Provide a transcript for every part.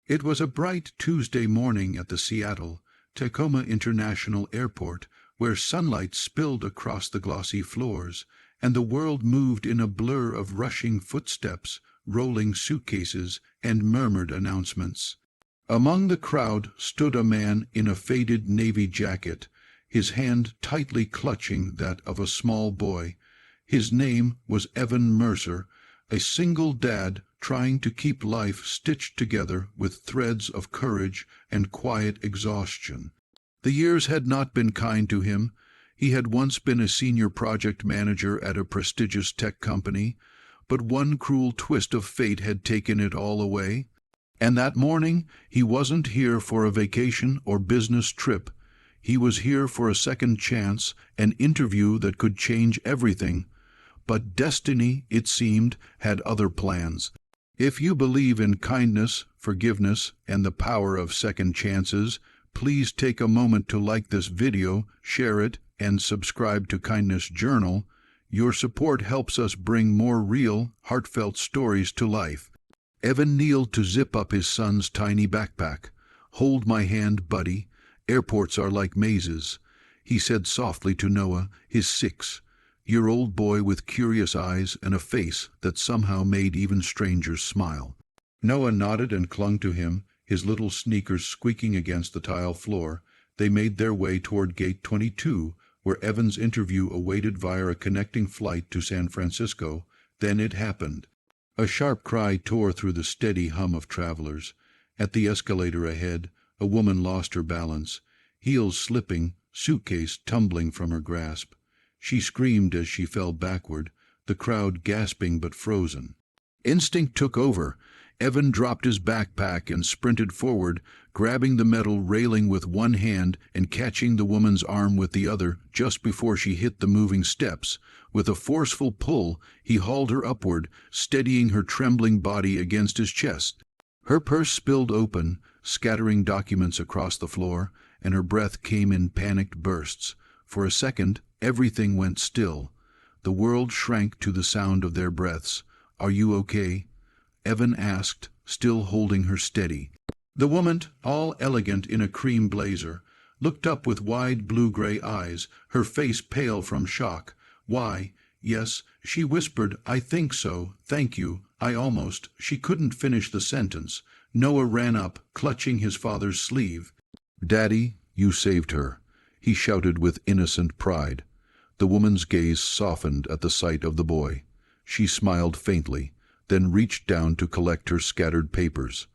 It was a bright Tuesday morning at the Seattle-Tacoma International Airport, where sunlight spilled across the glossy floors, and the world moved in a blur of rushing footsteps, rolling suitcases, and murmured announcements. Among the crowd stood a man in a faded navy jacket, his hand tightly clutching that of a small boy. His name was Evan Mercer, a single dad trying to keep life stitched together with threads of courage and quiet exhaustion. The years had not been kind to him. He had once been a senior project manager at a prestigious tech company, but one cruel twist of fate had taken it all away. And that morning he wasn't here for a vacation or business trip. He was here for a second chance, an interview that could change everything. But destiny, it seemed, had other plans. If you believe in kindness, forgiveness, and the power of second chances, please take a moment to like this video, share it, and subscribe to Kindness Journal. Your support helps us bring more real, heartfelt stories to life. Evan kneeled to zip up his son's tiny backpack. "Hold my hand, buddy. Airports are like mazes," he said softly to Noah, his 6-year-old boy with curious eyes and a face that somehow made even strangers smile. Noah nodded and clung to him, his little sneakers squeaking against the tile floor. They made their way toward Gate 22, where Evan's interview awaited via a connecting flight to San Francisco. Then it happened. A sharp cry tore through the steady hum of travelers. At the escalator ahead, a woman lost her balance, heels slipping, suitcase tumbling from her grasp. She screamed as she fell backward, the crowd gasping but frozen. Instinct took over. Evan dropped his backpack and sprinted forward, grabbing the metal railing with one hand and catching the woman's arm with the other just before she hit the moving steps. With a forceful pull, he hauled her upward, steadying her trembling body against his chest. Her purse spilled open, scattering documents across the floor, and her breath came in panicked bursts. For a second, everything went still. The world shrank to the sound of their breaths. "Are you okay?" Evan asked, still holding her steady. The woman, all elegant in a cream blazer, looked up with wide blue-gray eyes, her face pale from shock. "Why, yes," she whispered, "I think so, thank you, I almost—" She couldn't finish the sentence. Noah ran up, clutching his father's sleeve. "Daddy, you saved her," he shouted with innocent pride. The woman's gaze softened at the sight of the boy. She smiled faintly, then reached down to collect her scattered papers.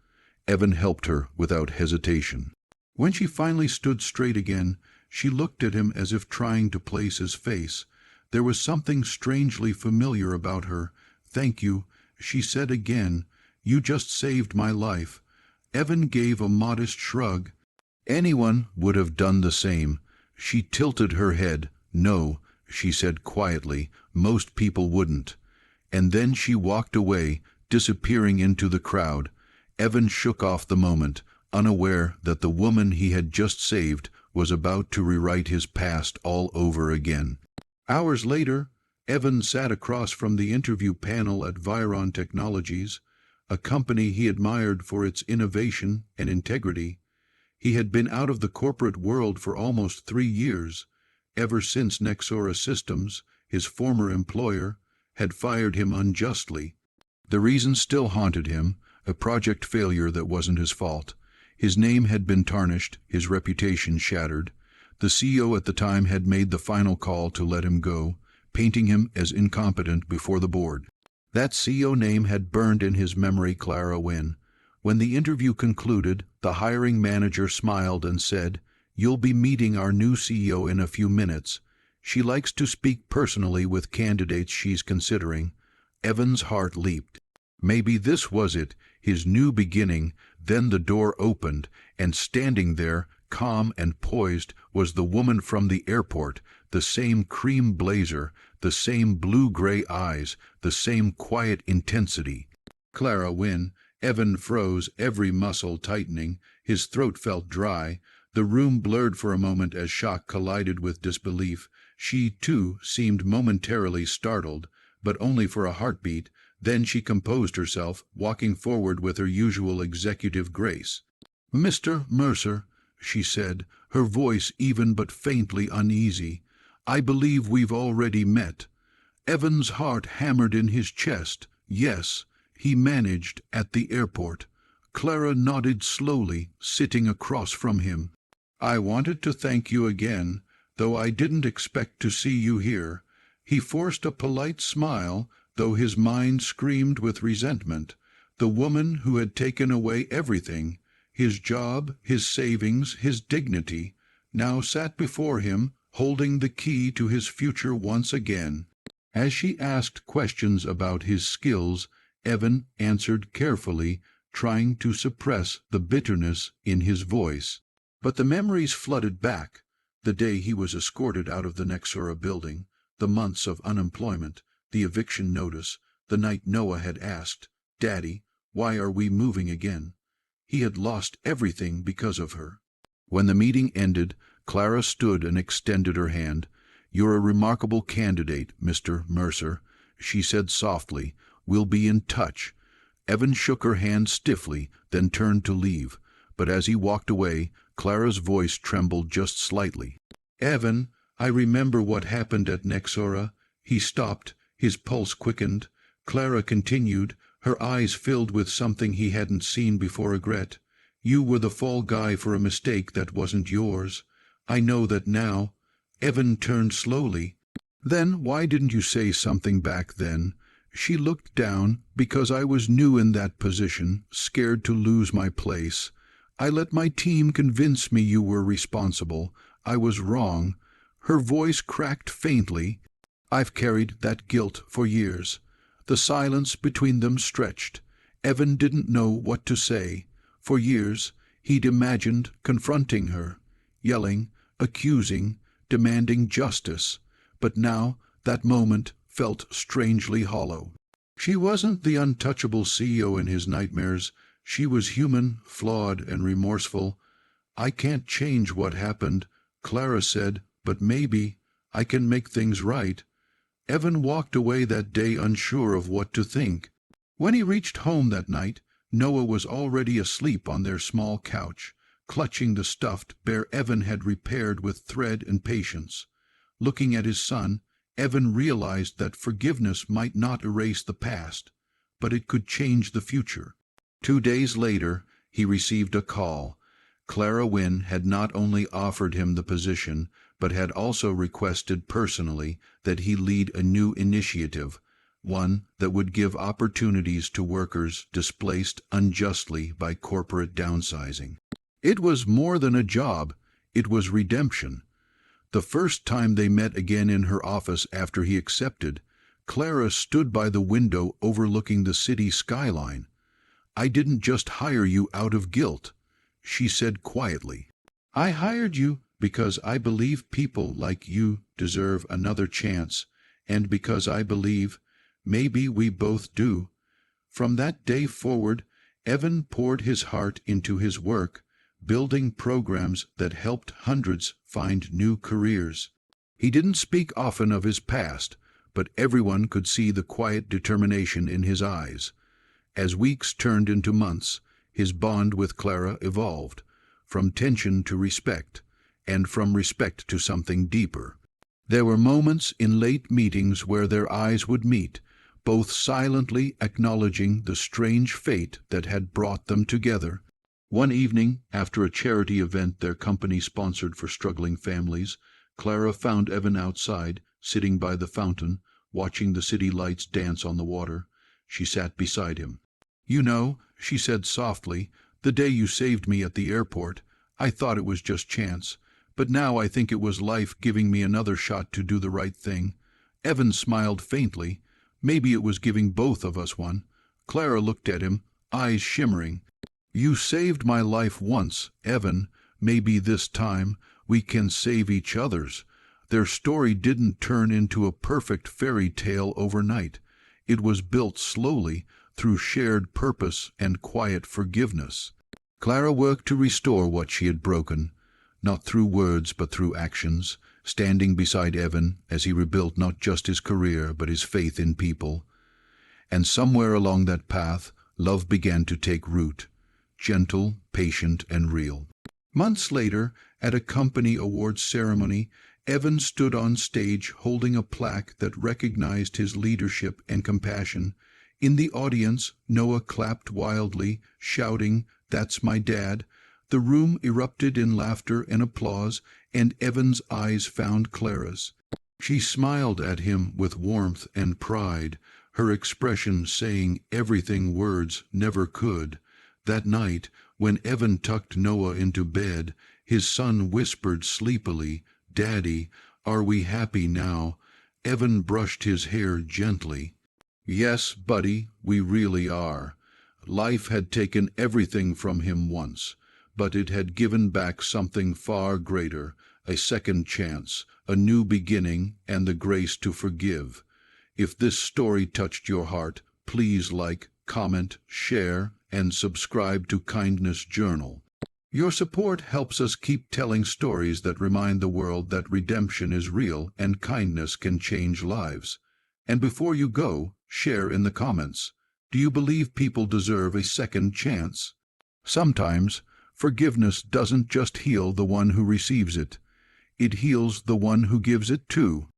Evan helped her without hesitation. When she finally stood straight again, she looked at him as if trying to place his face. There was something strangely familiar about her. "Thank you," she said again. "You just saved my life." Evan gave a modest shrug. Anyone would have done the same. She tilted her head. "No," she said quietly, "most people wouldn't." And then she walked away, disappearing into the crowd. Evan shook off the moment, unaware that the woman he had just saved was about to rewrite his past all over again. Hours later, Evan sat across from the interview panel at Viron Technologies, a company he admired for its innovation and integrity. He had been out of the corporate world for almost 3 years, ever since Nexora Systems, his former employer, had fired him unjustly. The reason still haunted him, a project failure that wasn't his fault. His name had been tarnished, his reputation shattered. The CEO at the time had made the final call to let him go, painting him as incompetent before the board. That CEO name had burned in his memory. Clara Wynn. When the interview concluded, the hiring manager smiled and said, "You'll be meeting our new CEO in a few minutes. She likes to speak personally with candidates she's considering." Evan's heart leaped. Maybe this was it, his new beginning. Then the door opened, and standing there, calm and poised, was the woman from the airport, the same cream blazer, the same blue-gray eyes, the same quiet intensity. Clara Wynn. Evan froze, every muscle tightening. His throat felt dry. The room blurred for a moment as shock collided with disbelief. She, too, seemed momentarily startled, but only for a heartbeat. Then she composed herself, walking forward with her usual executive grace. "Mr. Mercer," she said, her voice even but faintly uneasy, "I believe we've already met." Evan's heart hammered in his chest. Yes, he managed at the airport. Clara nodded slowly, sitting across from him. "I wanted to thank you again, though I didn't expect to see you here." He forced a polite smile, though his mind screamed with resentment. The woman who had taken away everything, his job, his savings, his dignity, now sat before him, holding the key to his future once again. As she asked questions about his skills, Evan answered carefully, trying to suppress the bitterness in his voice. But the memories flooded back: the day he was escorted out of the Nexura building, the months of unemployment, the eviction notice, the night Noah had asked, "Daddy, why are we moving again?" He had lost everything because of her. When the meeting ended, Clara stood and extended her hand. "You're a remarkable candidate, Mr. Mercer," she said softly. "We'll be in touch." Evan shook her hand stiffly, then turned to leave. But as he walked away, Clara's voice trembled just slightly. "Evan, I remember what happened at Nexura." He stopped, his pulse quickened. Clara continued, her eyes filled with something he hadn't seen before: regret. "You were the fall guy for a mistake that wasn't yours. I know that now." Evan turned slowly. "Then why didn't you say something back then?" She looked down. "Because I was new in that position, scared to lose my place. I let my team convince me you were responsible. I was wrong." Her voice cracked faintly. "I've carried that guilt for years." The silence between them stretched. Evan didn't know what to say. For years he'd imagined confronting her, yelling, accusing, demanding justice. But now that moment felt strangely hollow. She wasn't the untouchable CEO in his nightmares. She was human, flawed, and remorseful. "I can't change what happened," Clara said, "but maybe I can make things right." Evan walked away that day unsure of what to think. When he reached home that night, Noah was already asleep on their small couch, clutching the stuffed bear Evan had repaired with thread and patience. Looking at his son, Evan realized that forgiveness might not erase the past, but it could change the future. 2 days later, he received a call. Clara Wynne had not only offered him the position, but had also requested personally that he lead a new initiative, one that would give opportunities to workers displaced unjustly by corporate downsizing. It was more than a job, it was redemption. The first time they met again in her office after he accepted, Clara stood by the window overlooking the city skyline. "I didn't just hire you out of guilt," she said quietly. "I hired you because I believe people like you deserve another chance, and because I believe maybe we both do." From that day forward, Evan poured his heart into his work, building programs that helped hundreds find new careers. He didn't speak often of his past, but everyone could see the quiet determination in his eyes. As weeks turned into months, his bond with Clara evolved, from tension to respect, and from respect to something deeper. There were moments in late meetings where their eyes would meet, both silently acknowledging the strange fate that had brought them together. One evening, after a charity event their company sponsored for struggling families, Clara found Evan outside, sitting by the fountain, watching the city lights dance on the water. She sat beside him. "You know," she said softly, "the day you saved me at the airport, I thought it was just chance. But now I think it was life giving me another shot to do the right thing." Evan smiled faintly. "Maybe it was giving both of us one." Clara looked at him, eyes shimmering. "You saved my life once, Evan. Maybe this time we can save each other's." Their story didn't turn into a perfect fairy tale overnight. It was built slowly, through shared purpose and quiet forgiveness. Clara worked to restore what she had broken, not through words but through actions, standing beside Evan as he rebuilt not just his career but his faith in people. And somewhere along that path, love began to take root, gentle, patient, and real. Months later, at a company awards ceremony, Evan stood on stage holding a plaque that recognized his leadership and compassion. In the audience, Noah clapped wildly, shouting, "That's my dad." The room erupted in laughter and applause, and Evan's eyes found Clara's. She smiled at him with warmth and pride, her expression saying everything words never could. That night, when Evan tucked Noah into bed, his son whispered sleepily, "Daddy, are we happy now?" Evan brushed his hair gently. "Yes, buddy, we really are." Life had taken everything from him once, but it had given back something far greater, a second chance, a new beginning, and the grace to forgive. If this story touched your heart, please like, comment, share, and subscribe to Kindness Journal. Your support helps us keep telling stories that remind the world that redemption is real and kindness can change lives. And before you go, share in the comments. Do you believe people deserve a second chance? Sometimes, forgiveness doesn't just heal the one who receives it. It heals the one who gives it too.